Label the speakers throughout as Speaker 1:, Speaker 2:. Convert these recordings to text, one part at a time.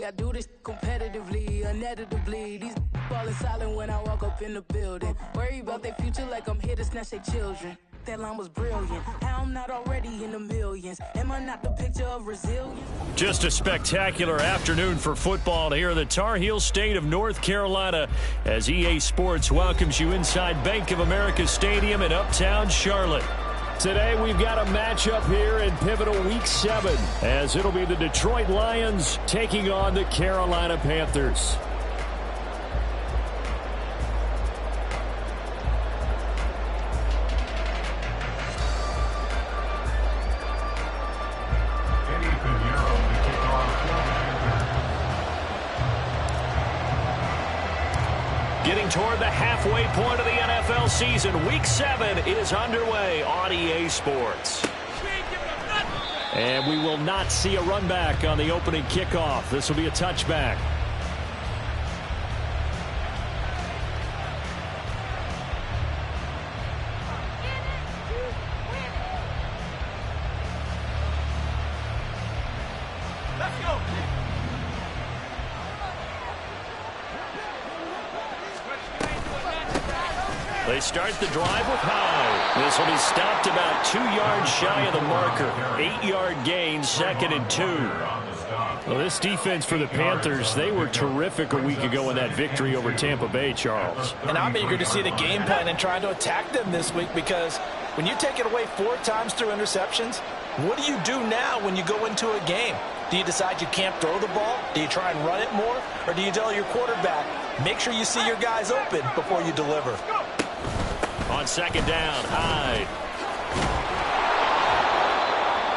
Speaker 1: I do this competitively, uneditably. These falling silent when I walk up in the building. Worry about their future like I'm here to snatch their children. That line was brilliant. How I'm not already in the millions. Am I not the picture of resilience?
Speaker 2: Just a spectacular afternoon for football here in the Tar Heel state of North Carolina as EA Sports welcomes you inside Bank of America Stadium in Uptown Charlotte. Today we've got a matchup here in pivotal Week 7 as it'll be the Detroit Lions taking on the Carolina Panthers. Getting toward the halfway point of the NFL season, Week 7 is underway on EA Sports. And we will not see a run back on the opening kickoff. This will be a touchback. They start the drive with Howe. This will be stopped about 2 yards shy of the marker. 8-yard gain, 2nd and 2. Well, this defense for the Panthers, they were terrific a week ago in that victory over Tampa Bay, Charles.
Speaker 3: And I'm eager to see the game plan and trying to attack them this week because when you take it away 4 times through interceptions, what do you do now when you go into a game? Do you decide you can't throw the ball? Do you try and run it more? Or do you tell your quarterback, make sure you see your guys open before you deliver?
Speaker 2: On 2nd down, Hyde.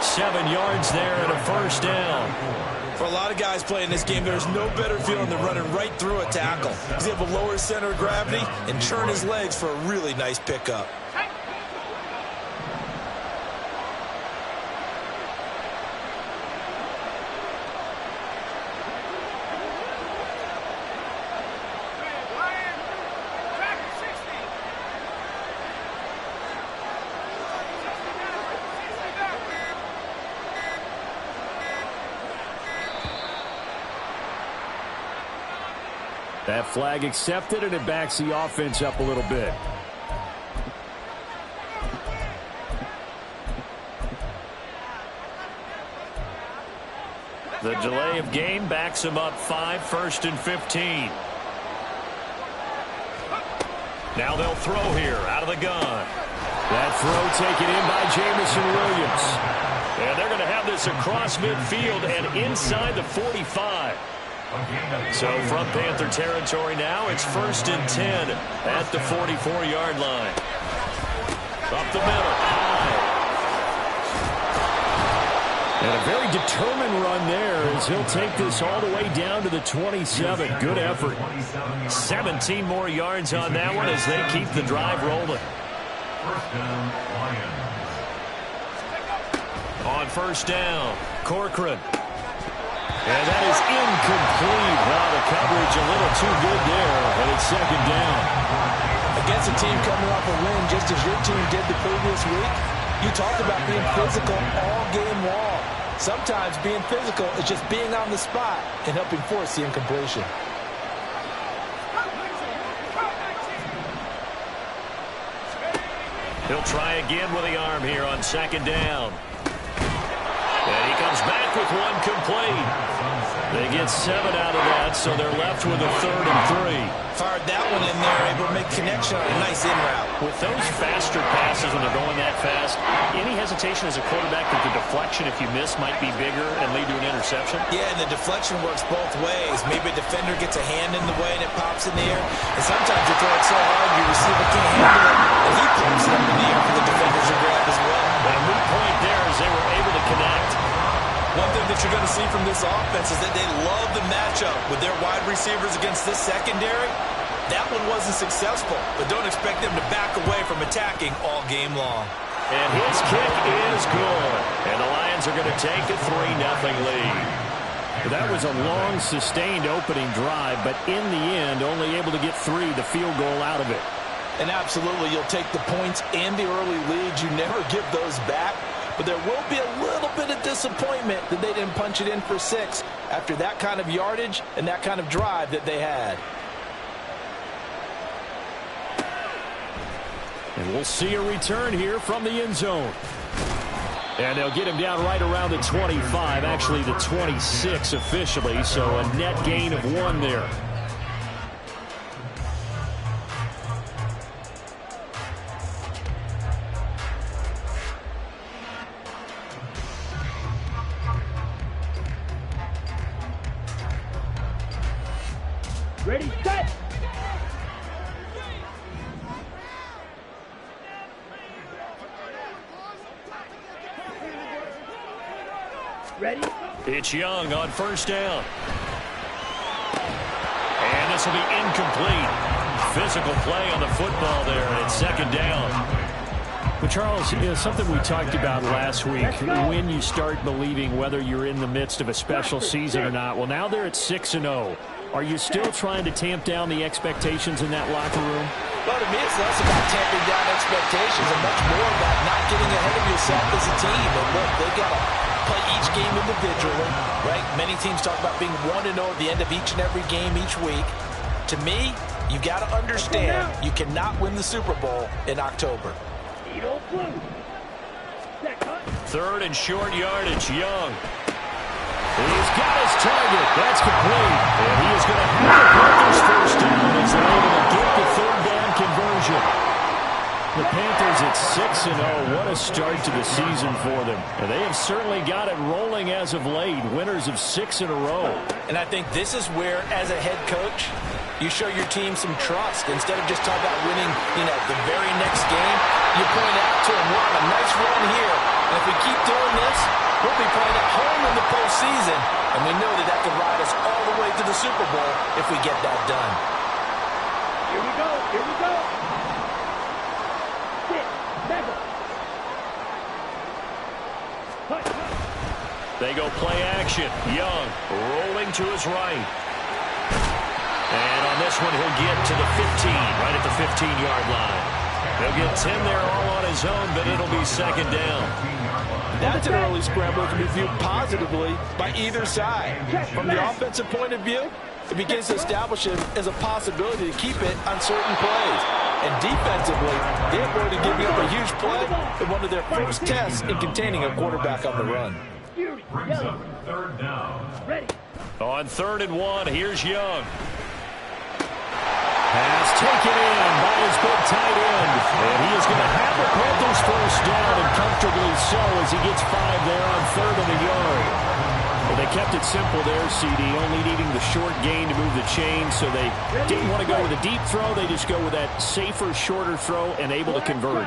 Speaker 2: 7 yards there and a 1st down.
Speaker 4: For a lot of guys playing this game, there's no better feeling than running right through a tackle. He's able to lower his center of gravity and turn his legs for a really nice pickup.
Speaker 2: That flag accepted, and it backs the offense up a little bit. The delay of game backs him up 5, 1st and 15. Now they'll throw here out of the gun. That throw taken in by Jamison Williams. And they're going to have this across midfield and inside the 45. So from Panther territory now, it's 1st and 10 at the 44-yard line. Up the middle. And a very determined run there as he'll take this all the way down to the 27. Good effort. 17 more yards on that one as they keep the drive rolling. On 1st down, Corcoran. And that is incomplete. Wow, the coverage a little too good there, and it's 2nd down.
Speaker 3: Against a team coming off a win, just as your team did the previous week, you talked about being physical all game long. Sometimes being physical is just being on the spot and helping force the incompletion.
Speaker 2: He'll try again with the arm here on 2nd down. And he comes back with one complete. They get 7 out of that, so they're left with a 3rd and 3.
Speaker 4: Fired that one in there, able to make connection on a nice in route.
Speaker 2: With those faster passes when they're going that fast, any hesitation as a quarterback that the deflection, if you miss, might be bigger and lead to an interception?
Speaker 4: Yeah, and the deflection works both ways. Maybe a defender gets a hand in the way and it pops in the air. And sometimes you throw it so hard your receiver can't handle it, and he pumps it up in the air for the defenders to grab as well.
Speaker 2: And a moot point there as they were able to connect.
Speaker 4: One thing that you're going to see from this offense is that they love the matchup with their wide receivers against this secondary. That one wasn't successful, but don't expect them to back away from attacking all game long.
Speaker 2: And his kick is good. And the Lions are going to take a 3-0 lead. That was a long, sustained opening drive, but in the end, only able to get 3, the field goal out of it.
Speaker 3: And absolutely, you'll take the points and the early leads. You never give those back. but there will be a little bit of disappointment that they didn't punch it in for 6 after that kind of yardage and that kind of drive that they had.
Speaker 2: And we'll see a return here from the end zone. And they'll get him down right around the 25, actually the 26 officially, so a net gain of 1 there.
Speaker 5: Ready, set! Ready?
Speaker 2: It's Young on first down. And this will be incomplete. Physical play on the football there, and it's second down. But, Charles, something we talked about last week, when you start believing whether you're in the midst of a special season or not. Well, now they're at 6-0. Are you still trying to tamp down the expectations in that locker room?
Speaker 3: Well, to me, it's less about tamping down expectations and much more about not getting ahead of yourself as a team. And look, they got to play each game individually, right? Many teams talk about being 1-0 at the end of each and every game each week. To me, you got to understand you cannot win the Super Bowl in October.
Speaker 2: Third and short yardage, Young. He's got his target. That's complete. And he is going to have the Panthers first down as they're able to get the third down conversion. The Panthers at 6-0. What a start to the season for them. And they have certainly got it rolling as of late. Winners of 6 in a row.
Speaker 3: And I think this is where, as a head coach, you show your team some trust. Instead of just talking about winning, the very next game, you point out to them, we're on a nice run here. And if we keep doing this, we'll be playing at home in the postseason. And we know that could ride us all the way to the Super Bowl if we get that done.
Speaker 5: Here we go, here we go. 6, 7.
Speaker 2: They go play action. Young rolling to his right. And on this one, he'll get to the 15, right at the 15-yard line. He'll get 10 there all on his own, but it'll be second down.
Speaker 3: That's an early scramble that can be viewed positively by either side. From the offensive point of view, it begins to establish it as a possibility to keep it on certain plays. And defensively, they avoided giving up a huge play in one of their first tests in containing a quarterback on the run.
Speaker 5: Third down. Ready.
Speaker 2: On 3rd and 1, here's Young. Pass taken in by his big tight end. And he is going to have the Panthers first down, and comfortably so as he gets 5 there on 3rd and a yard. Well, they kept it simple there, CD, only needing the short gain to move the chain, so they didn't want to go with a deep throw. They just go with that safer, shorter throw and able to convert.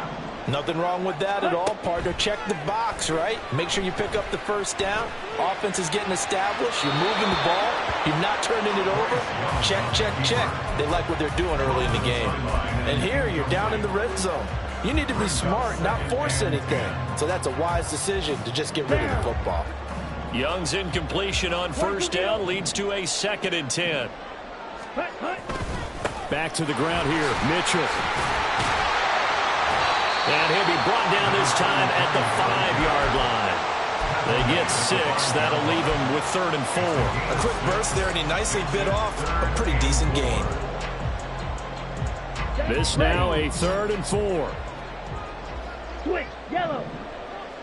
Speaker 3: Nothing wrong with that at all, partner. Check the box, right? Make sure you pick up the first down. Offense is getting established. You're moving the ball. You're not turning it over. Check, check, check. They like what they're doing early in the game. And here, you're down in the red zone. You need to be smart, not force anything. So that's a wise decision to just get rid of the football.
Speaker 2: Young's incompletion on first down leads to a 2nd and 10. Back to the ground here, Mitchell. And he'll be brought down this time at the 5-yard line. They get 6. That'll leave him with 3rd and 4.
Speaker 4: A quick burst there, and he nicely bit off a pretty decent gain.
Speaker 2: This now a 3rd and 4.
Speaker 5: Switch, yellow.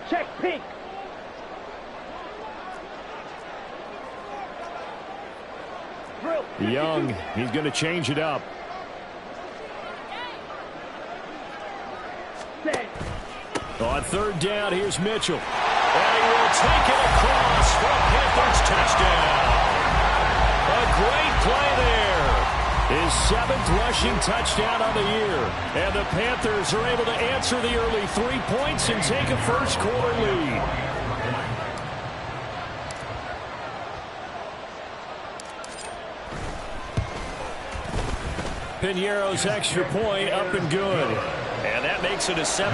Speaker 5: Check, pink.
Speaker 2: Young, he's going to change it up. On 3rd down, here's Mitchell. And he will take it across for a Panthers touchdown. A great play there. His 7th rushing touchdown on the year. And the Panthers are able to answer the early 3 points and take a first-quarter lead. Piñeiro's extra point up and good. And that makes it a 7-3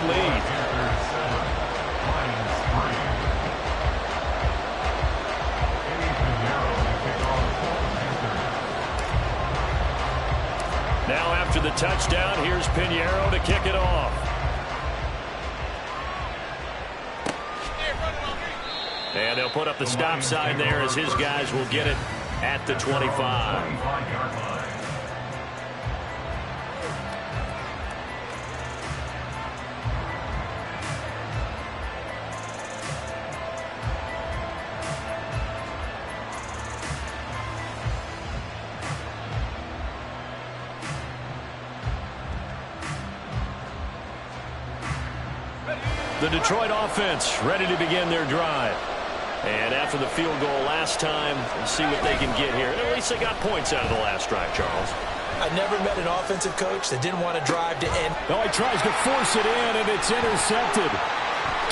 Speaker 2: lead. Now after the touchdown, here's Piñeiro to kick it off. And they'll put up the stop sign there as his guys will get it at the 25. The Detroit offense ready to begin their drive. And after the field goal last time, we'll see what they can get here. And at least they got points out of the last drive, Charles.
Speaker 3: I never met an offensive coach that didn't want to drive to end.
Speaker 2: Oh, he tries to force it in, and it's intercepted.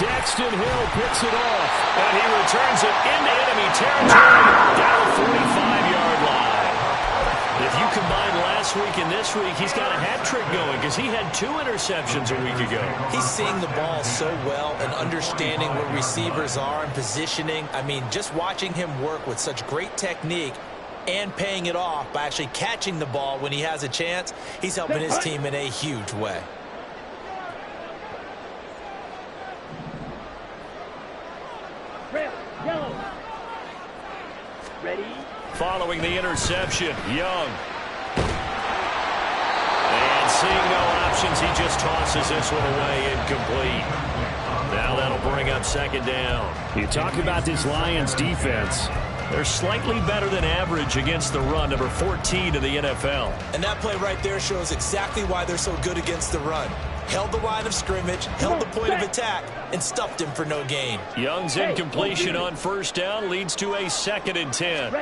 Speaker 2: Daxton Hill picks it off. And he returns it into enemy territory down the 45-yard line. If you combine last week and this week, he's got a hat trick going because he had 2 interceptions a week ago.
Speaker 3: He's seeing the ball so well and understanding what receivers are and positioning. I mean, just watching him work with such great technique and paying it off by actually catching the ball when he has a chance, he's helping his team in a huge way.
Speaker 5: Red, yellow. Ready?
Speaker 2: Following the interception, Young. And seeing no options, he just tosses this one away, incomplete. Now that'll bring up second down. You talk about this Lions defense. They're slightly better than average against the run, number 14 in the NFL.
Speaker 3: And that play right there shows exactly why they're so good against the run. Held the line of scrimmage, held the point of attack, and stuffed him for no gain.
Speaker 2: Young's incompletion on first down leads to a 2nd and 10.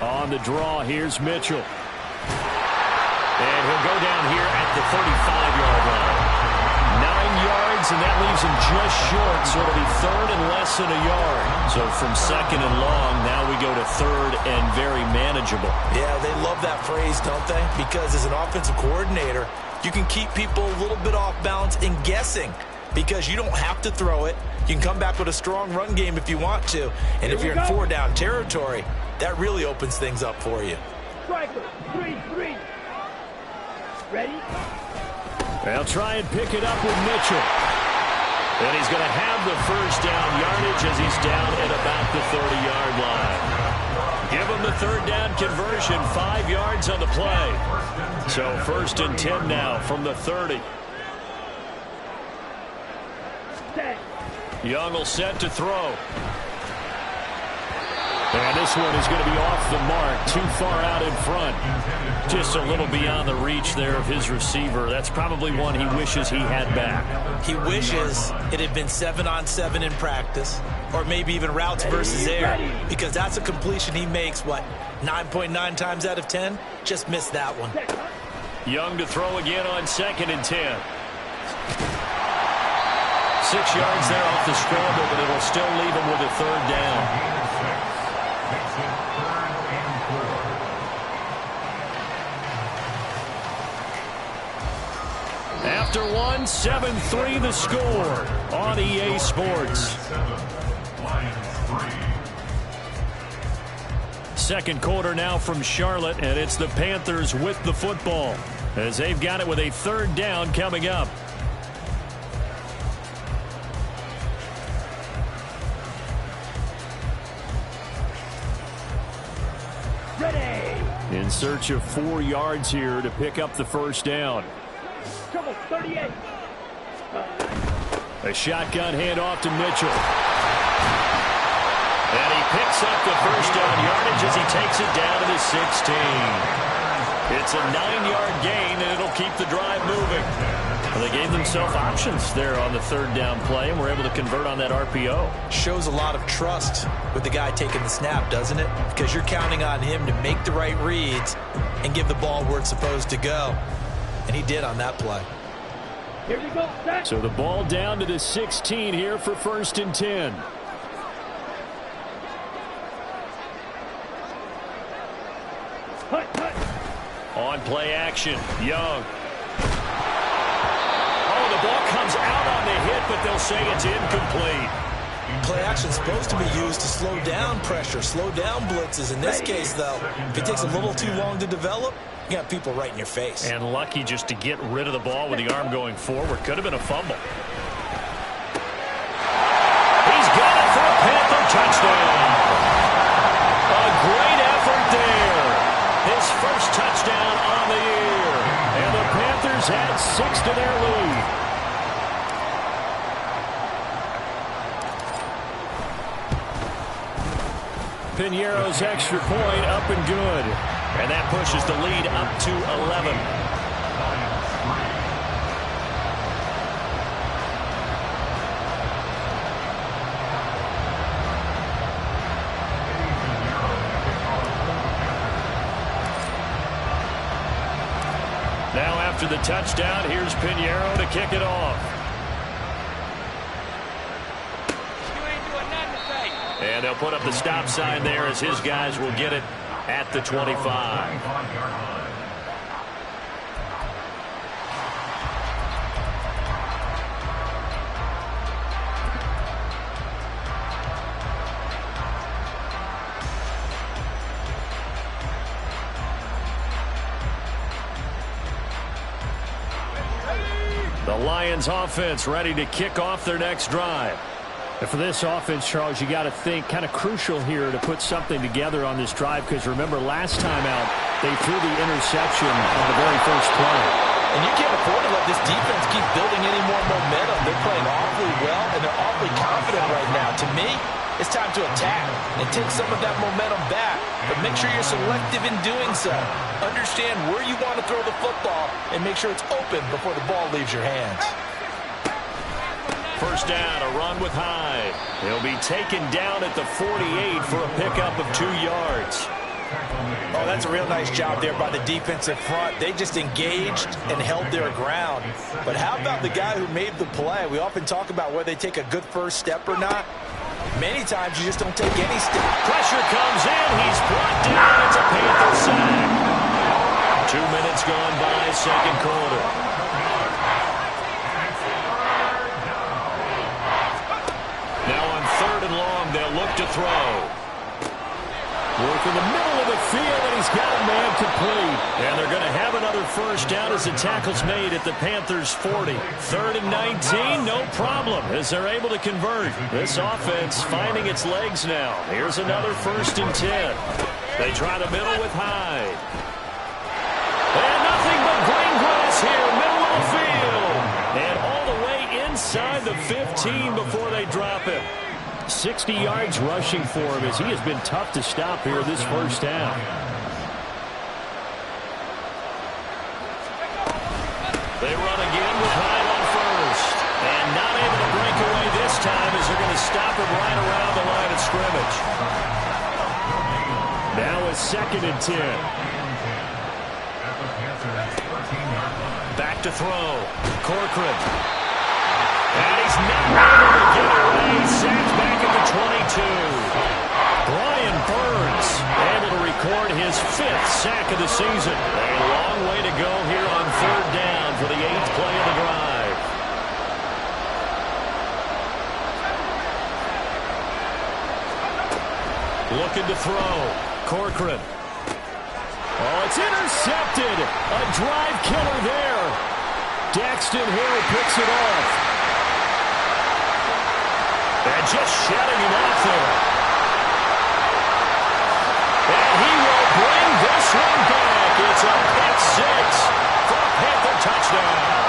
Speaker 2: On the draw, here's Mitchell. And he'll go down here at the 35-yard line. 9 yards, and that leaves him just short, so it'll be 3rd and less than a yard. So from 2nd and long, now we go to 3rd and very manageable.
Speaker 3: Yeah, they love that phrase, don't they? Because as an offensive coordinator, you can keep people a little bit off balance and guessing because you don't have to throw it. You can come back with a strong run game if you want to. And if you're in 4-down territory, that really opens things up for you.
Speaker 5: Striker, 3-3. Ready?
Speaker 2: They'll try and pick it up with Mitchell. And he's going to have the first down yardage as he's down at about the 30-yard line. Give him the 3rd down conversion, 5 yards on the play. So 1st and 10 now from the 30. Young will set to throw. And this one is going to be off the mark, too far out in front. Just a little beyond the reach there of his receiver. That's probably one he wishes he had back.
Speaker 3: He wishes it had been 7-on-7 in practice, or maybe even routes versus air, because that's a completion he makes, 9.9 times out of 10? Just missed that one.
Speaker 2: Young to throw again on 2nd and 10. 6 yards there off the scramble, but it'll still leave him with a 3rd down. After one, 7-3 the score on EA Sports. Second quarter now from Charlotte, and it's the Panthers with the football as they've got it with a 3rd down coming up.
Speaker 5: Ready.
Speaker 2: In search of 4 yards here to pick up the first down.
Speaker 5: Trouble, 38.
Speaker 2: A shotgun handoff to Mitchell. And he picks up the first down yardage as he takes it down to the 16. It's a 9-yard gain, and it'll keep the drive moving. Well, they gave themselves options there on the 3rd down play, and were able to convert on that RPO.
Speaker 3: Shows a lot of trust with the guy taking the snap, doesn't it? Because you're counting on him to make the right reads and give the ball where it's supposed to go. And he did on that play.
Speaker 5: Here we go, set.
Speaker 2: So the ball down to the 16 here for 1st and 10.
Speaker 5: Hut, hut.
Speaker 2: On play action, Young. Oh, the ball comes out on the hit, but they'll say it's incomplete.
Speaker 3: Play action's supposed to be used to slow down pressure, slow down blitzes. In this case, though, if it takes a little too long to develop, you got people right in your face.
Speaker 2: And lucky just to get rid of the ball with the arm going forward. Could have been a fumble. He's got Piñeiro's extra point up and good. And that pushes the lead up to 11. Now after the touchdown, here's Piñeiro to kick it off. And they'll put up the stop sign there as his guys will get it at the 25. The Lions offense ready to kick off their next drive.
Speaker 6: And for this offense, Charles, you got to think kind of crucial here to put something together on this drive, because remember last time out they threw the interception on the very first play.
Speaker 3: And you can't afford to let this defense keep building any more momentum. They're playing awfully well, and they're awfully confident right now. To me, it's time to attack and take some of that momentum back. But make sure you're selective in doing so. Understand where you want to throw the football and make sure it's open before the ball leaves your hands.
Speaker 2: First down, a run with Hyde. He'll be taken down at the 48 for a pickup of 2 yards.
Speaker 3: Oh, that's a real nice job there by the defensive front. They just engaged and held their ground. But how about the guy who made the play? We often talk about whether they take a good first step or not. Many times you just don't take any step.
Speaker 2: Pressure comes in. He's brought down. It's a Panther sack. 2 minutes gone by, second quarter. Now on third and long, they'll look to throw. Work in the middle of the field, and he's got a man complete. And they're going to have another first down as the tackle's made at the Panthers' 40. 3rd and 19, no problem, as they're able to convert. This offense finding its legs now. Here's another 1st and 10. They try the middle with Hyde. And nothing but green grass here, middle of the field. And all the way inside the 15 before they drop it. 60 yards rushing for him, as he has been tough to stop here this first down. They run again with Hyde on first. And not able to break away this time, as they're going to stop him right around the line of scrimmage. Now it's 2nd and 10. Back to throw. Corcoran. And he's not able to get away. Sacked back at the 22. Brian Burns able to record his 5th sack of the season. A long way to go here on 3rd down for the 8th play of the drive. Looking to throw. Corcoran. Oh, it's intercepted. A drive killer there. Daxton Hill picks it off. And just shutting him off there. And he will bring this one back. It's a pick 6 for a Panther touchdown.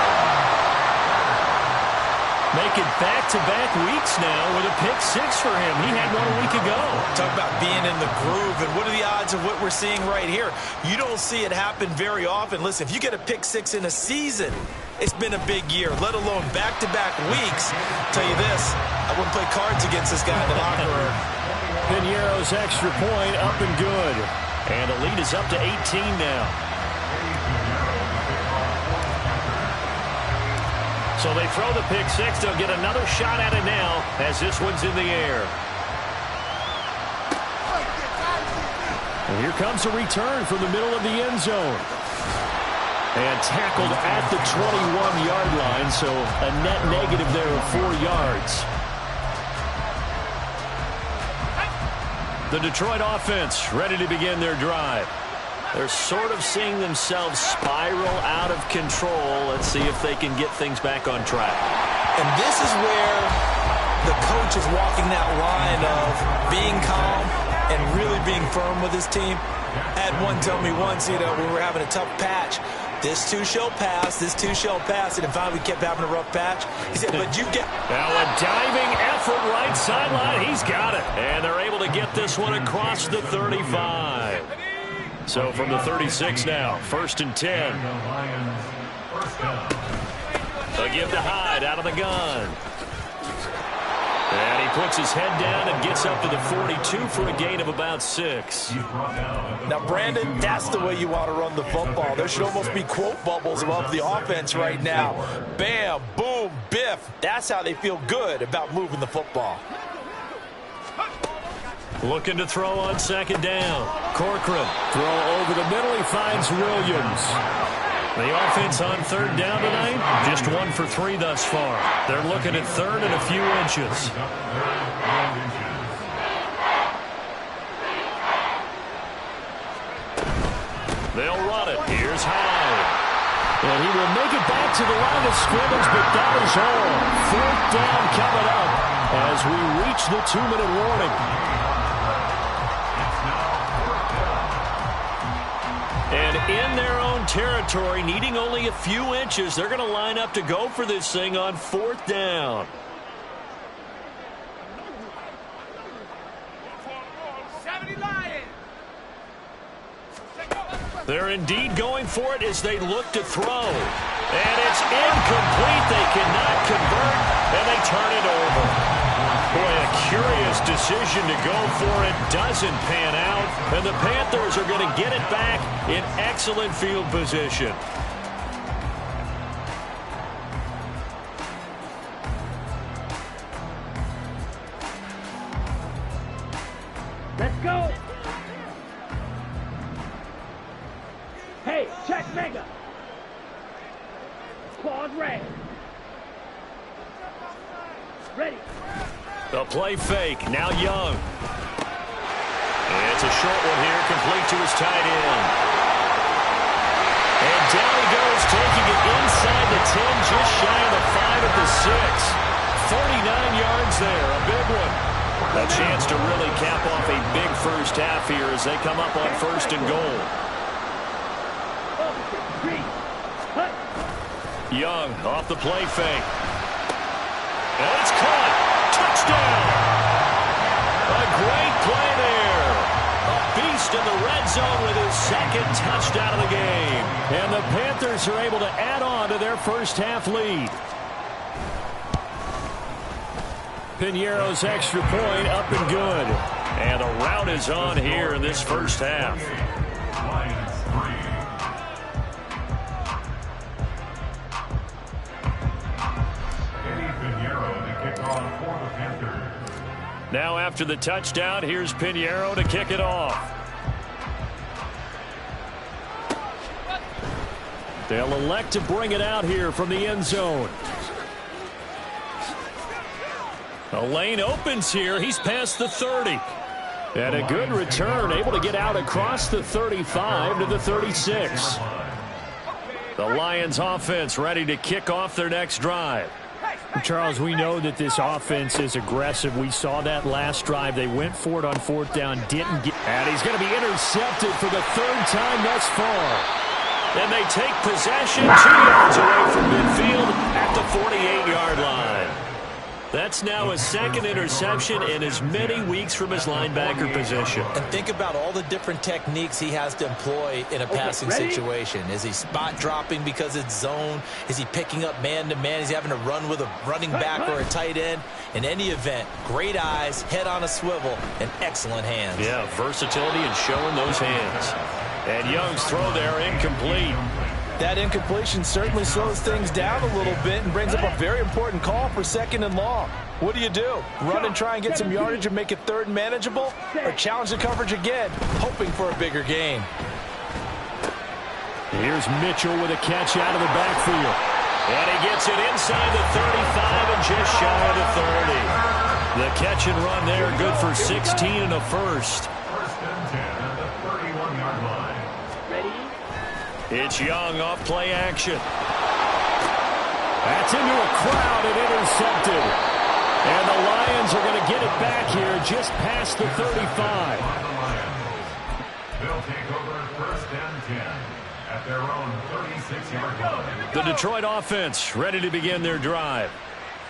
Speaker 2: Making back-to-back weeks now with a pick 6 for him. He had one a week ago.
Speaker 3: Talk about being in the groove, and what are the odds of what we're seeing right here? You don't see it happen very often. Listen, if you get a pick 6 in a season, it's been a big year, let alone back-to-back weeks. Tell you this, I wouldn't play cards against this guy in the locker room.
Speaker 2: Piñeiro's extra point up and good. And the lead is up to 18 now. So they throw the pick 6. They'll get another shot at it now as this one's in the air. And here comes a return from the middle of the end zone. And tackled at the 21-yard line, so a net negative there of 4 yards. The Detroit offense ready to begin their drive. They're sort of seeing themselves spiral out of control. Let's see if they can get things back on track.
Speaker 3: And this is where the coach is walking that line of being calm and really being firm with his team. I had one tell me once, when we were having a tough patch, This too shall pass. This too shall pass. And finally we kept having a rough patch. He said, but you get...
Speaker 2: Now a diving effort right sideline. He's got it. And they're able to get this one across the 35. So from the 36 now, 1st and 10. They'll give to Hyde out of the gun. And he puts his head down and gets up to the 42 for a gain of about 6.
Speaker 3: Now, Brandon, that's the way you want to run the football. There should almost be quote bubbles above the offense right now. Bam, boom, biff. That's how they feel good about moving the football.
Speaker 2: Looking to throw on 2nd down. Corcoran, throw over the middle. He finds Williams. The offense on 3rd down tonight, just 1 for 3 thus far. They're looking at 3rd and a few inches. They'll run it. Here's Hyde.
Speaker 6: And he will make it back to the line of scrimmage, but that is all. 4th down coming up as we reach the 2-minute warning.
Speaker 2: And in their own territory, needing only a few inches, they're going to line up to go for this thing on 4th down. They're indeed going for it as they look to throw. And it's incomplete. They cannot convert, and they turn it over. Boy, a curious decision to go for it. Doesn't pan out. And the Panthers are going to get it back in excellent field position.
Speaker 5: Let's go. Hey, check mega. Claws red. Ready.
Speaker 2: The play fake. Now Young. It's a short one here, complete to his tight end. And down he goes, taking it inside the 10, just shy of the 5 at the 6. 49 yards there, a big one. A chance to really cap off a big first half here as they come up on 1st and goal. Young off the play fake. And it's caught. Touchdown. A great play there. A beast in the red zone with his 2nd touchdown of the game.
Speaker 6: And the Panthers are able to add on to their first half lead. Piñeiro's extra point up and good.
Speaker 2: And the rout is on here in this first half. Now after the touchdown, here's Piñeiro to kick it off.
Speaker 6: They'll elect to bring it out here from the end zone.
Speaker 2: The lane opens here. He's past the 30.
Speaker 6: And a good return, able to get out across the 35 to the 36.
Speaker 2: The Lions offense ready to kick off their next drive.
Speaker 6: Charles, we know that this offense is aggressive. We saw that last drive. They went for it on 4th down, didn't get...
Speaker 2: And he's going to be intercepted for the 3rd time thus far. And they take possession 2 yards away from midfield at the 48-yard line. That's now his 2nd interception in as many weeks from his linebacker position.
Speaker 3: And think about all the different techniques he has to employ in a passing situation. Is he spot dropping because it's zone? Is he picking up man-to-man? Is he having to run with a running back or a tight end? In any event, great eyes, head on a swivel, and excellent hands.
Speaker 2: Yeah, versatility and showing those hands. And Young's throw there incomplete.
Speaker 3: That incompletion certainly slows things down a little bit and brings up a very important call for 2nd and long. What do? Run and try and get some yardage and make it 3rd and manageable? Or challenge the coverage again, hoping for a bigger gain?
Speaker 6: Here's Mitchell with a catch out of the backfield.
Speaker 2: And he gets it inside the 35 and just shy of the 30. The catch and run there, good for 16 and a first. It's Young off play action.
Speaker 6: That's into a crowd and intercepted. And the Lions are going to get it back here just past the 35.
Speaker 7: They'll take over 1st and 10 at their own 36-yard line.
Speaker 2: The Detroit offense ready to begin their drive.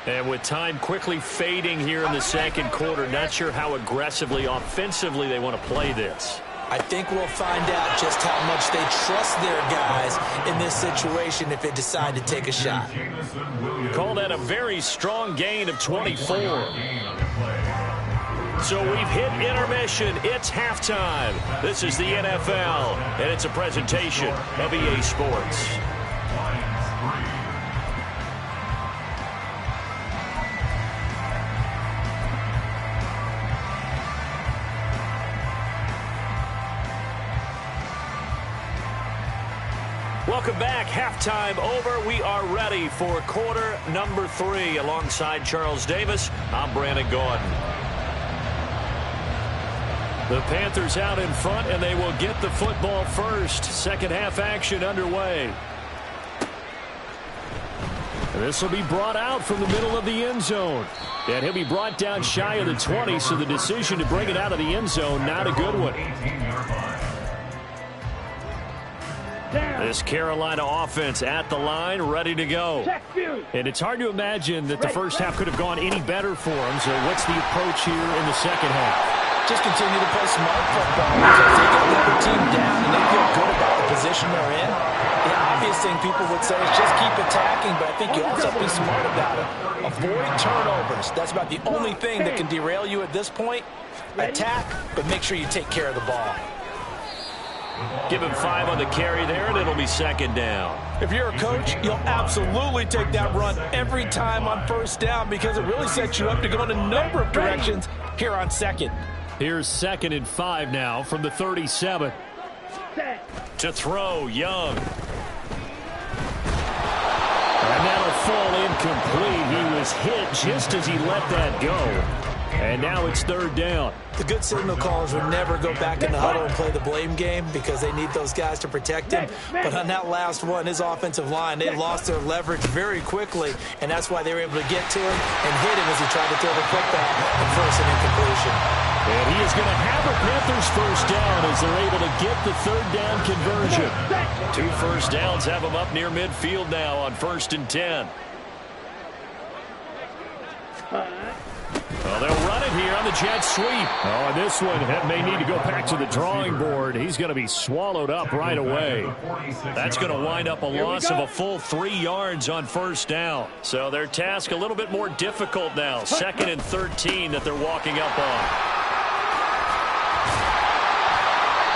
Speaker 2: And with time quickly fading here in the second quarter, not sure how aggressively, offensively they want to play this.
Speaker 3: I think we'll find out just how much they trust their guys in this situation if they decide to take a shot.
Speaker 2: Call that a very strong gain of 24. So we've hit intermission. It's halftime. This is the NFL, and it's a presentation of EA Sports. Welcome back. Halftime over. We are ready for quarter number 3. Alongside Charles Davis, I'm Brandon Gordon. The Panthers out in front, and they will get the football first. Second half action underway. This will be brought out from the middle of the end zone. And he'll be brought down shy of the 20, so the decision to bring it out of the end zone, not a good one. This Carolina offense at the line, ready to go. And it's hard to imagine that the first half could have gone any better for them. So what's the approach here in the second half?
Speaker 3: Just continue to play smart football because they get the other team down and they feel good about the position they're in. The obvious thing people would say is just keep attacking, but I think you also have to be smart about it. Avoid turnovers. That's about the only thing that can derail you at this point. Attack, but make sure you take care of the ball.
Speaker 2: Give him 5 on the carry there, and it'll be second down.
Speaker 3: If you're a coach, you'll absolutely take that run every time on first down because it really sets you up to go in a number of directions here on second.
Speaker 6: Here's 2nd and 5 now from the 37.
Speaker 2: To throw, Young. And that'll fall incomplete. He was hit just as he let that go. And now it's 3rd down.
Speaker 3: The good signal callers would never go back in the huddle and play the blame game because they need those guys to protect him. But on that last one, his offensive line, they lost their leverage very quickly, and that's why they were able to get to him and hit him as he tried to throw the football and force an incompletion.
Speaker 2: And he is going to have a Panthers first down as they're able to get the 3rd down conversion. 2 first downs have them up near midfield now on 1st and 10. Well, they'll run it here on the jet sweep.
Speaker 6: Oh, and this one may need to go back to the drawing board. He's going to be swallowed up right away.
Speaker 2: That's going to wind up a loss of a full 3 yards on first down. So their task a little bit more difficult now. 2nd and 13 that they're walking up on.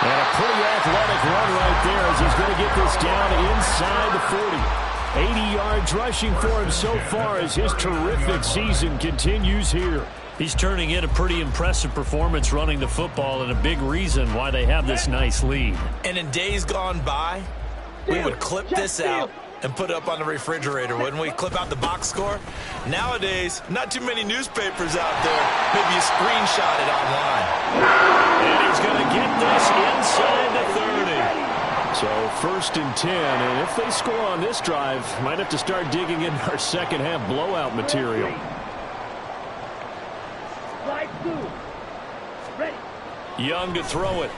Speaker 6: And a pretty athletic run right there as he's going to get this down inside the 40. 80 yards rushing for him so far as his terrific season continues here.
Speaker 2: He's turning in a pretty impressive performance running the football, and a big reason why they have this nice lead.
Speaker 3: And in days gone by, we would clip this out and put it up on the refrigerator, wouldn't we? Clip out the box score. Nowadays, not too many newspapers out there. Maybe you screenshot it online.
Speaker 2: And he's going to get this inside the 30.
Speaker 6: So 1st and 10, and if they score on this drive, might have to start digging in our second half blowout material.
Speaker 2: Young to throw it.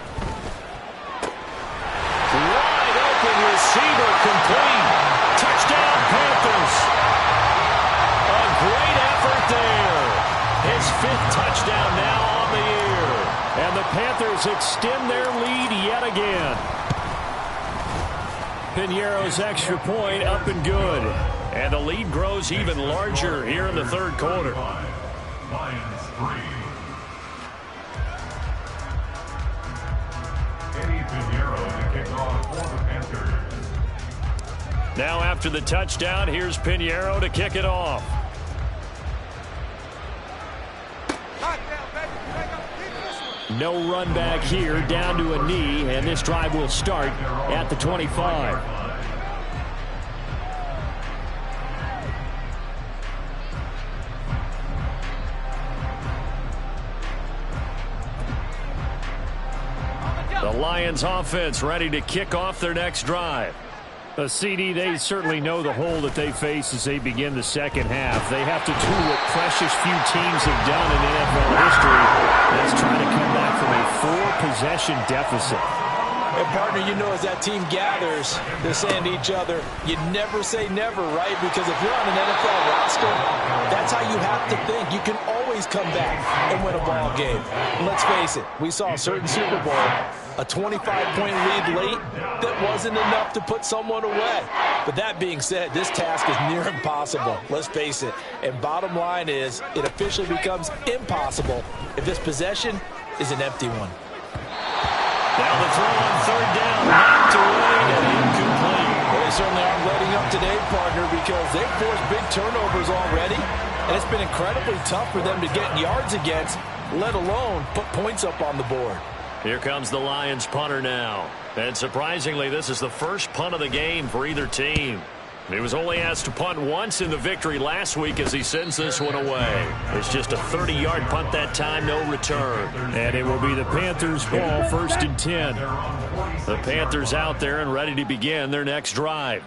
Speaker 2: Wide open receiver complete. Touchdown Panthers. A great effort there. His 5th touchdown now on the year.
Speaker 6: And the Panthers extend their lead yet again. Piñeiro's extra point up and good.
Speaker 2: And the lead grows even larger here in the 3rd quarter.
Speaker 7: Lions 3. Piñeiro to kick off for the Panthers.
Speaker 2: Now after the touchdown, here's Piñeiro to kick it off.
Speaker 6: No run back here, down to a knee, and this drive will start at the 25.
Speaker 2: The Lions offense ready to kick off their next drive.
Speaker 6: CD, they certainly know the hole that they face as they begin the second half. They have to do what precious few teams have done in NFL history. Let's try to come back from a 4-possession deficit.
Speaker 3: And partner, you know, as that team gathers, they're saying to each other, you never say never, right? Because if you're on an NFL roster, that's how you have to think. You can always come back and win a ball game. And let's face it, we saw a certain Super Bowl, a 25-point lead late that wasn't enough to put someone away. But that being said, this task is near impossible. Let's face it. And bottom line is, it officially becomes impossible if this possession is an empty one.
Speaker 2: Now the throw on third down, knocked away and incomplete.
Speaker 3: Well, they certainly aren't letting up today, partner, because they've forced big turnovers already, and it's been incredibly tough for them to get yards against, let alone put points up on the board.
Speaker 2: Here comes the Lions punter now. And surprisingly, this is the first punt of the game for either team. He was only asked to punt once in the victory last week as he sends this one away. It's just a 30-yard punt that time, no return.
Speaker 6: And it will be the Panthers' ball, 1st and 10.
Speaker 2: The Panthers out there and ready to begin their next drive.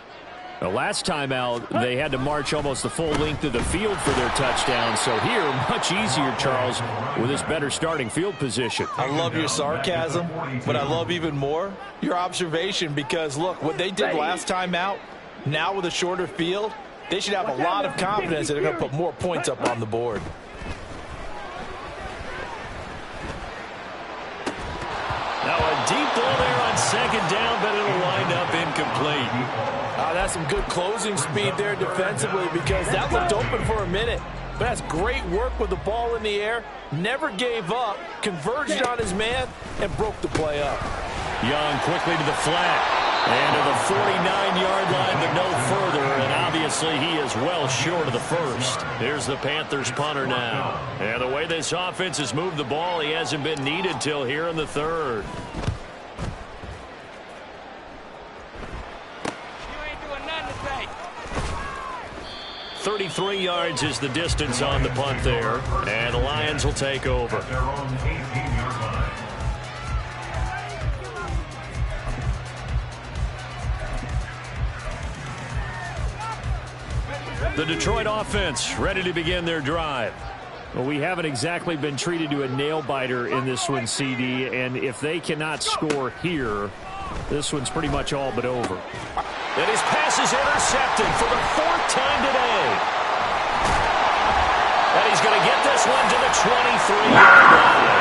Speaker 6: The last time out, they had to march almost the full length of the field for their touchdown. So here, much easier, Charles, with this better starting field position.
Speaker 3: I love your sarcasm, but I love even more your observation because, look, what they did last time out, now with a shorter field, they should have a lot of confidence that they're going to put more points up on the board.
Speaker 2: Now a deep ball there on second down, but it'll wind up incomplete.
Speaker 3: That's some good closing speed there defensively because that looked open for a minute. But that's great work with the ball in the air. Never gave up, converged on his man, and broke the play up.
Speaker 2: Young quickly to the flat. And to the 49-yard line, but no further. And obviously he is well short of the first. Here's the Panthers punter now. And the way this offense has moved the ball, he hasn't been needed till here in the third. 33 yards is the distance on the punt there. And the Lions will take over. The Detroit offense ready to begin their drive.
Speaker 6: Well, we haven't exactly been treated to a nail-biter in this one, CD, and if they cannot score here, this one's pretty much all but over.
Speaker 2: And his pass is intercepted for the 4th time today. And he's going to get this one to the 23-yard line.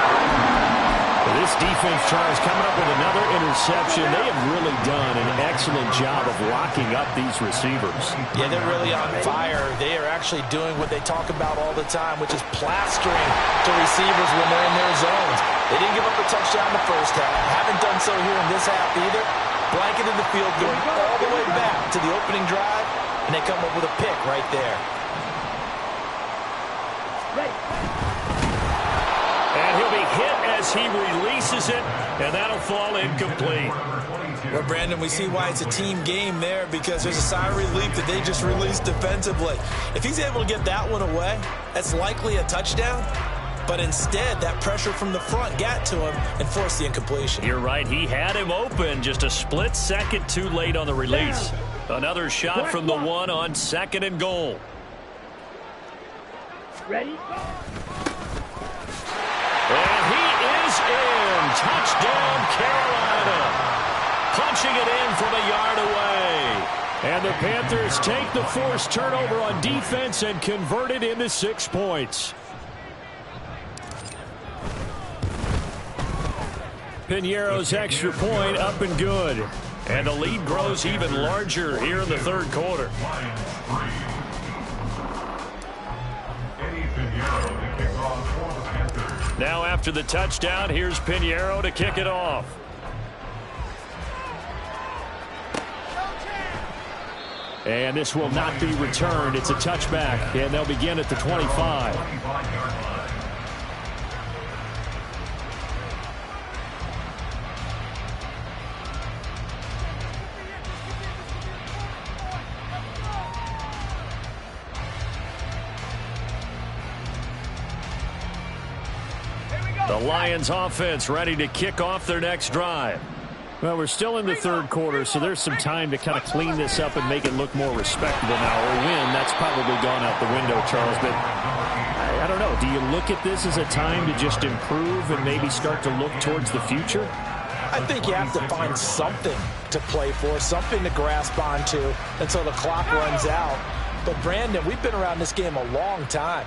Speaker 6: This defense, Charles, coming up with another interception. They have really done an excellent job of locking up these receivers.
Speaker 3: Yeah, they're really on fire. They are actually doing what they talk about all the time, which is plastering to receivers when they're in their zones. They didn't give up a touchdown in the first half. Haven't done so here in this half either. Blanketed the field, going all the way back to the opening drive, and they come up with a pick right there.
Speaker 2: And he'll be hit as he releases it, and that'll fall incomplete.
Speaker 3: Well, Brandon, we see why it's a team game there because there's a sigh of relief that they just released defensively. If he's able to get that one away, that's likely a touchdown. But instead, that pressure from the front got to him and forced the incompletion.
Speaker 2: You're right. He had him open just a split second too late on the release. Another shot from the one on 2nd and goal.
Speaker 5: Ready?
Speaker 2: And he is in. Touchdown, Carolina. Punching it in from a yard away.
Speaker 6: And the Panthers take the forced turnover on defense and convert it into 6 points. Piñeiro's extra point up and good.
Speaker 2: And the lead grows even larger here in the third quarter. Now after the touchdown, here's Piñeiro to kick it off.
Speaker 6: And this will not be returned. It's a touchback, and they'll begin at the 25.
Speaker 2: The Lions offense ready to kick off their next drive.
Speaker 6: Well, we're still in the third quarter, so there's some time to kind of clean this up and make it look more respectable now. Or win, that's probably gone out the window, Charles. But I don't know. Do you look at this as a time to just improve and maybe start to look towards the future?
Speaker 3: I think you have to find something to play for, something to grasp onto until the clock runs out. But, Brandon, we've been around this game a long time.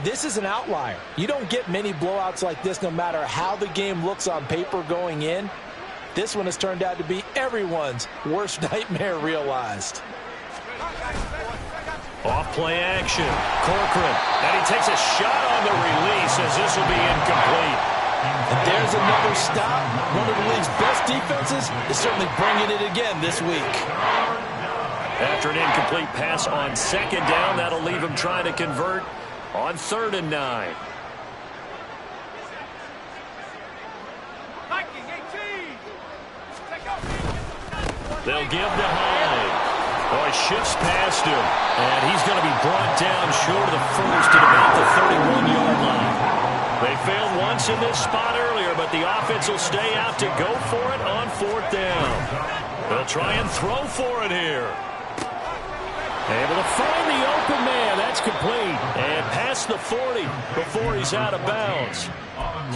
Speaker 3: This is an outlier. You don't get many blowouts like this no matter how the game looks on paper going in. This one has turned out to be everyone's worst nightmare realized.
Speaker 2: Off play action. Corcoran. And he takes a shot on the release as this will be incomplete.
Speaker 3: And there's another stop. One of the league's best defenses is certainly bringing it again this week.
Speaker 2: After an incomplete pass on second down, that'll leave him trying to convert on 3rd and 9. They'll give to Hyde. Oh, he shifts past him, and he's going to be brought down short of the first at about the 31-yard line. They failed once in this spot earlier, but the offense will stay out to go for it on 4th down. They'll try and throw for it here. Able to find the open man. That's complete. And past the 40 before he's out of bounds.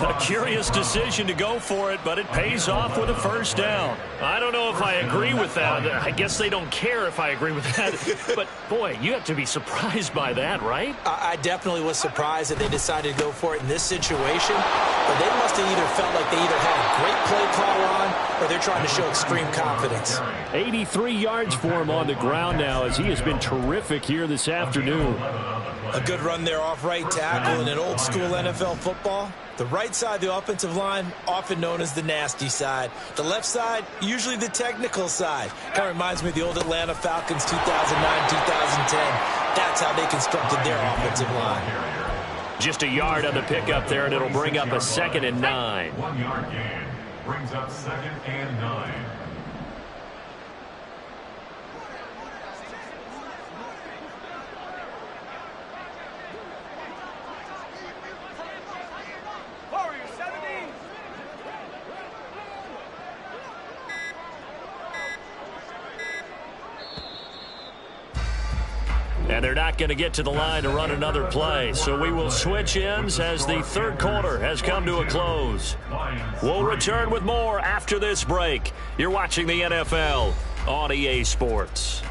Speaker 2: A curious decision to go for it, but it pays off with a 1st down. I don't know if I agree with that. I guess they don't care if I agree with that. But, boy, you have to be surprised by that, right?
Speaker 3: I definitely was surprised that they decided to go for it in this situation. But they must have either felt like they either had a great play call on or they're trying to show extreme confidence.
Speaker 6: 83 yards for him on the ground now as he has been terrific here this afternoon.
Speaker 3: A good run there off right tackle in an old-school NFL football. The right side of the offensive line, often known as the nasty side. The left side, usually the technical side. Kind of reminds me of the old Atlanta Falcons 2009-2010. That's how they constructed their offensive line.
Speaker 2: Just a yard on the pickup there, and it'll bring up a 2nd and 9.
Speaker 7: 1-yard gain brings up 2nd and 9.
Speaker 2: And they're not going to get to the line to run another play. So we will switch ends as the 3rd quarter has come to a close. We'll return with more after this break. You're watching the NFL on EA Sports.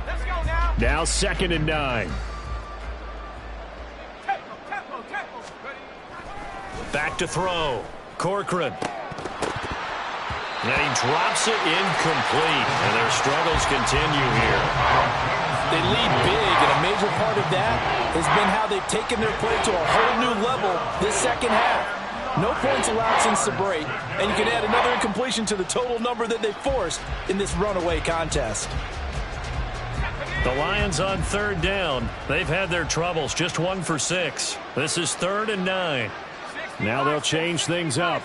Speaker 5: Let's go now.
Speaker 6: Now 2nd and 9.
Speaker 2: Back to throw. Corcoran. And he drops it incomplete. And their struggles continue here.
Speaker 3: They lead big, and a major part of that has been how they've taken their play to a whole new level this second half. No points allowed since the break, and you can add another incompletion to the total number that they forced in this runaway contest.
Speaker 2: The Lions on 3rd down. They've had their troubles, just 1 for 6. This is 3rd and 9.
Speaker 6: Now they'll change things up.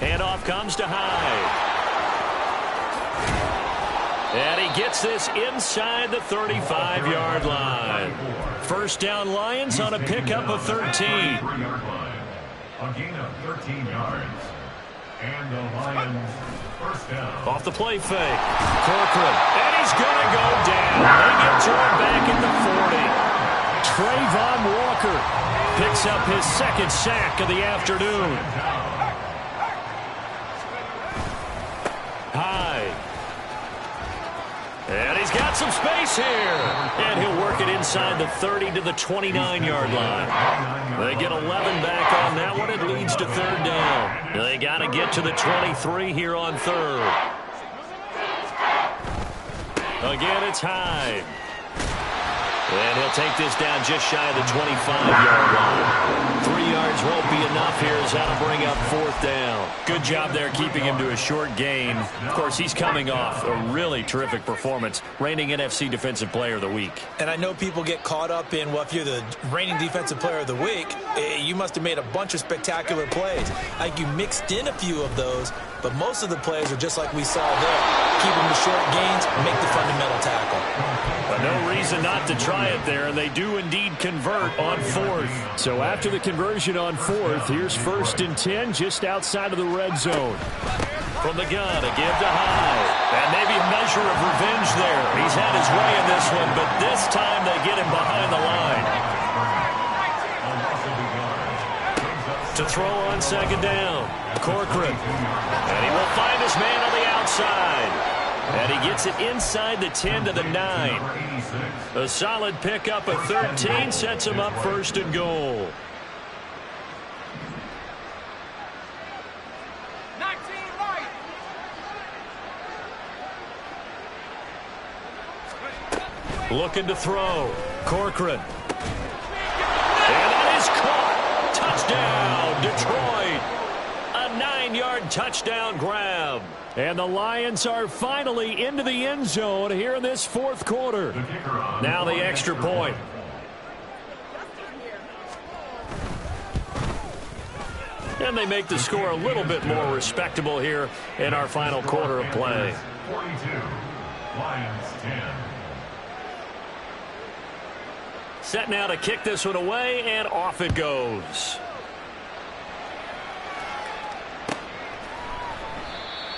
Speaker 2: Handoff comes to Hyde. And he gets this inside the 35-yard line. 1st down Lions on a pickup of 13.
Speaker 7: A gain of 13 yards. And the Lions 1st down.
Speaker 2: Off the play fake. Corcoran. And he's going to go down. They get to him back at the 40.
Speaker 6: Trayvon Walker
Speaker 2: picks up his 2nd sack of the afternoon. Hyde. And he's got some space here. And he'll work it inside the 30 to the 29-yard line. They get 11 back on that one. It leads to 3rd down. They got to get to the 23 here on 3rd. Again, it's Hyde. And he'll take this down just shy of the 25-yard line. 3 yards won't be enough here as that'll bring up 4th down. Good job there keeping him to a short gain. Of course, he's coming off a really terrific performance, reigning NFC Defensive Player of the Week.
Speaker 3: And I know people get caught up in, well, if you're the reigning Defensive Player of the Week, you must have made a bunch of spectacular plays. Like you mixed in a few of those, but most of the plays are just like we saw there. Keep them to short gains, make the fundamental tackle.
Speaker 2: But no reason not to try it there, and they do indeed convert on 4th.
Speaker 6: So after the conversion on fourth. Here's 1st and 10 just outside of the red zone.
Speaker 2: From the gun, a give to Hyde. And maybe a measure of revenge there. He's had his way in this one, but this time they get him behind the line. To throw on 2nd down, Corcoran. And he will find his man on the outside. And he gets it inside the 10 to the 9. A solid pickup of 13 sets him up 1st and goal. Looking to throw. Corcoran. And that is caught. Touchdown, Detroit. A 9-yard touchdown grab.
Speaker 6: And the Lions are finally into the end zone here in this 4th quarter.
Speaker 2: Now the extra point. And they make the score a little bit more respectable here in our final quarter of play.
Speaker 7: 42, Lions 10.
Speaker 2: Set now to kick this one away, and off it goes.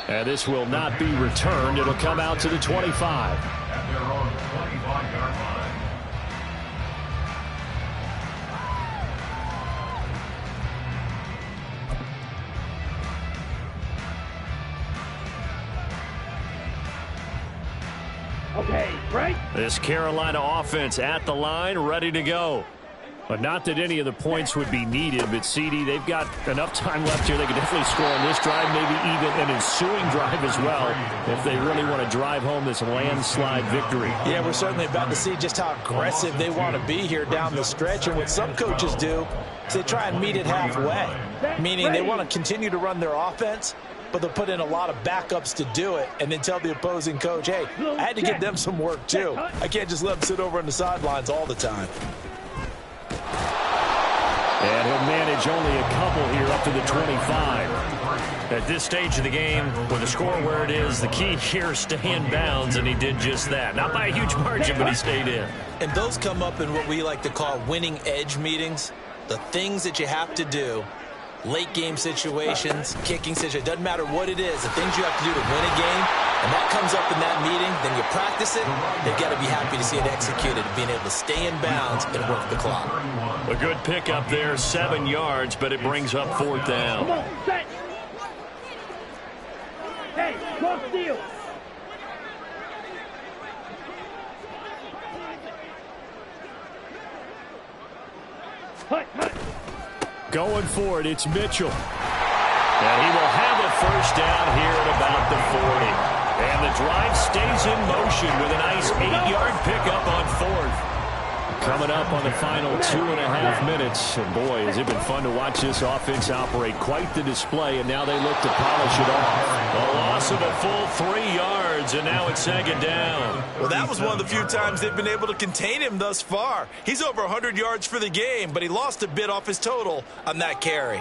Speaker 6: And this will not be returned. It'll come out to the 25.
Speaker 7: At their own 25-yard line.
Speaker 5: Okay, right?
Speaker 2: This Carolina offense at the line, ready to go.
Speaker 6: But not that any of the points would be needed, but CD, they've got enough time left here. They can definitely score on this drive, maybe even an ensuing drive as well, if they really want to drive home this landslide victory.
Speaker 3: Yeah, we're certainly about to see just how aggressive they want to be here down the stretch. And what some coaches do is they try and meet it halfway, meaning they want to continue to run their offense, but they'll put in a lot of backups to do it and then tell the opposing coach, hey, I had to give them some work too. I can't just let them sit over on the sidelines all the time.
Speaker 6: And he'll manage only a couple here up to the 25.
Speaker 2: At this stage of the game, with the score where it is, the key here is stay in bounds, and he did just that. Not by a huge margin, but he stayed in.
Speaker 3: And those come up in what we like to call winning edge meetings. The things that you have to do, late game situations, kicking situations, doesn't matter what it is, the things you have to do to win a game, and that comes up in that meeting, then you practice it, they've got to be happy to see it executed, being able to stay in bounds and work the clock.
Speaker 2: A good pickup there, 7 yards, but it brings up 4th down.
Speaker 5: Come on, set. Hey, go steal. Hut, hut.
Speaker 6: Going for it, it's Mitchell.
Speaker 2: And he will have a 1st down here at about the 40. And the drive stays in motion with a nice 8-yard pickup on 4th.
Speaker 6: Coming up on the final 2.5 minutes. And boy, has it been fun to watch this offense operate. Quite the display, and now they look to polish it off.
Speaker 2: A loss of a full 3 yards, and now it's 2nd down.
Speaker 4: Well, that was one of the few times they've been able to contain him thus far. He's over 100 yards for the game, but he lost a bit off his total on that carry.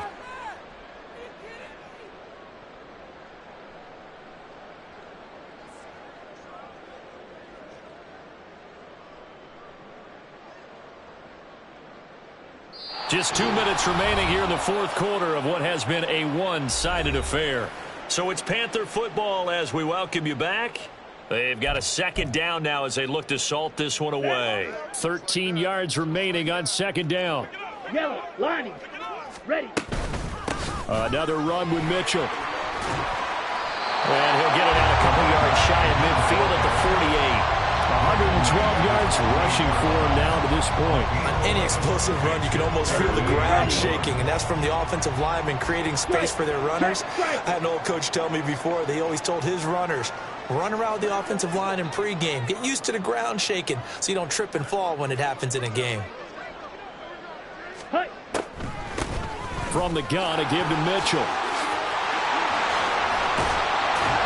Speaker 2: Just 2 minutes remaining here in the 4th quarter of what has been a one-sided affair. So it's Panther football as we welcome you back. They've got a 2nd down now as they look to salt this one away.
Speaker 6: 13 yards remaining on 2nd down.
Speaker 5: Yellow, lining, ready.
Speaker 6: Another run with Mitchell.
Speaker 2: And he'll get it out a couple yards shy of midfield at the 48.
Speaker 6: 112 yards rushing for him now to this point.
Speaker 3: On any explosive run, you can almost feel the ground shaking, and that's from the offensive linemen creating space for their runners. I had an old coach tell me before, they always told his runners, run around the offensive line in pregame. Get used to the ground shaking so you don't trip and fall when it happens in a game.
Speaker 6: From the gun, a give to Mitchell.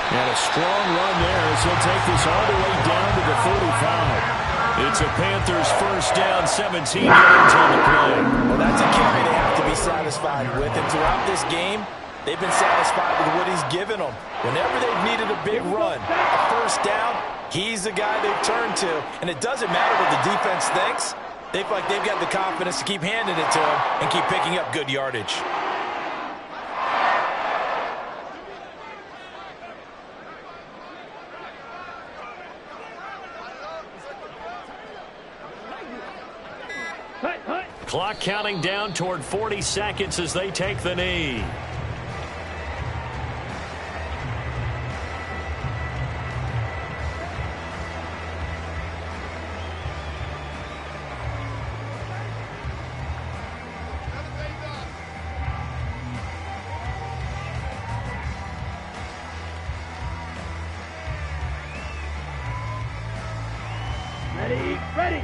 Speaker 6: And a strong run there as he'll take this all the way down to the 45. It's a Panthers 1st down, 17 yards on the play.
Speaker 3: Well, that's a carry they have to be satisfied with. And throughout this game, they've been satisfied with what he's given them. Whenever they've needed a big run, a 1st down, he's the guy they've turned to. And it doesn't matter what the defense thinks. They feel like they've got the confidence to keep handing it to him and keep picking up good yardage.
Speaker 6: Clock counting down toward 40 seconds as they take the knee.
Speaker 5: Ready, ready.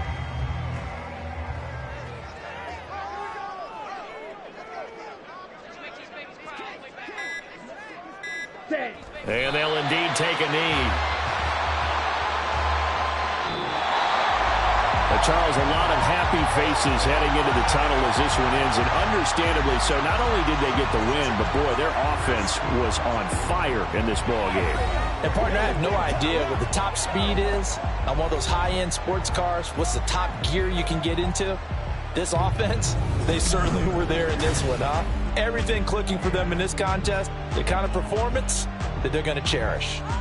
Speaker 6: And they'll indeed take a knee. Charles, a lot of happy faces heading into the tunnel as this one ends, and understandably so. Not only did they get the win, but, boy, their offense was on fire in this ballgame.
Speaker 3: And, partner, I have no idea what the top speed is on one of those high-end sports cars. What's the top gear you can get into? This offense, they certainly were there in this one, huh? Everything clicking for them in this contest, the kind of performance that they're going to cherish.